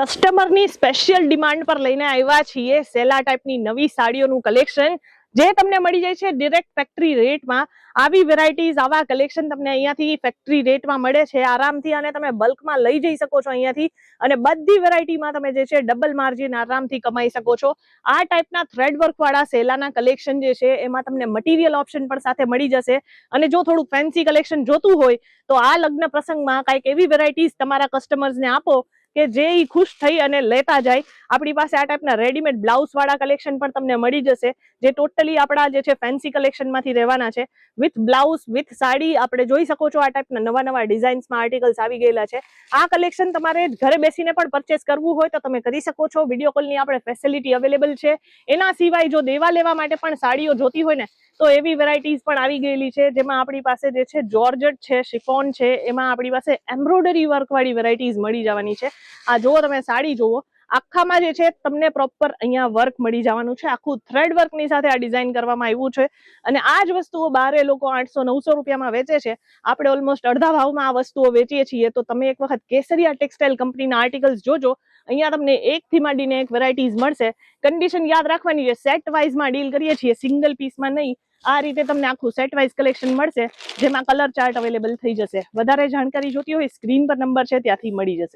કસ્ટમરની special demand પર લઈને આવ્યા છીએ સેલા ટાઈપની નવી સાડીઓનું કલેક્શન જે તમને મળી જાય છે ડિરેક્ટ ફેક્ટરી રેટમાં. આવી વેરાયટીઝ આવા કલેક્શન તમને અહીંયાથી ફેક્ટરી રેટમાં મળે છે આરામથી, અને તમે બલ્કમાં લઈ જઈ શકો છો અહીંયાથી, અને બધી વેરાયટીમાં તમે જે છે ડબલ માર્જિન આરામથી કમાઈ શકો છો. આ ટાઈપના થ્રેડ વર્ક વાળા સેલાના કલેક્શન જે છે એમાં તમને મટીરિયલ ઓપ્શન પણ સાથે મળી જશે. અને જો થોડું ફેન્સી કલેક્શન જોતું હોય તો આ લગ્ન પ્રસંગમાં કંઈક એવી વેરાયટીઝ તમારા કસ્ટમર્સને આપો કે જે ઈ ખુશ થઈ અને લેતા જાય. આપણી પાસે આ ટાઈપના રેડીમેડ બ્લાઉઝ વાળા કલેક્શન પણ તમને મળી જશે જે ટોટલી આપણા જે છે ફેન્સી કલેક્શનમાંથી રહેવાના છે. વિથ બ્લાઉઝ વિથ સાડી આપણે જોઈ શકો છો આ ટાઈપના નવા નવા ડિઝાઇન્સમાં આર્ટિકલ્સ આવી ગયેલા છે. આ કલેક્શન તમારે ઘરે બેસીને પણ પરચેસ કરવું હોય તો તમે કરી શકો છો. વિડીયો કોલની આપણે ફેસિલિટી અવેલેબલ છે. એના સિવાય જો દેવા લેવા માટે પણ સાડીઓ જોતી હોય ને તો એવી વેરાયટીઝ પણ આવી ગયેલી છે જેમાં આપણી પાસે જે છે જોર્જેટ છે, શિફોન છે, એમાં આપણી પાસે એમ્બ્રોઇડરી વર્ક વાળી વેરાયટીઝ મળી જવાની છે. આ જો તમે સાડી જુઓ, આખામાં જે છે તમને પ્રોપર અહીંયા વર્ક મળી જવાનું છે. આખું થ્રેડ વર્કની સાથે આ ડિઝાઇન કરવામાં આવ્યું છે. અને આ જ વસ્તુઓ બારે લોકો 800-900 રૂપિયામાં વેચે છે, આપણે ઓલમોસ્ટ અડધા ભાવમાં આ વસ્તુઓ વેચીએ છીએ. તો તમે એક વખત કેસરિયા ટેક્સટાઇલ કંપનીના આર્ટિકલ્સ જોજો. અહીંયા તમને એકથી માંડીને એક વેરાયટીઝ મળશે. કન્ડિશન યાદ રાખવાની છે, સેટ વાઇઝમાં ડીલ કરીએ છીએ, સિંગલ પીસમાં નહીં. આ રીતે તમને આખું સેટ વાઇઝ કલેક્શન મળશે જેમાં કલર ચાર્ટ અવેલેબલ થઈ જશે. વધારે જાણકારી જોતી હોય સ્ક્રીન પર નંબર છે ત્યાંથી મળી જશે.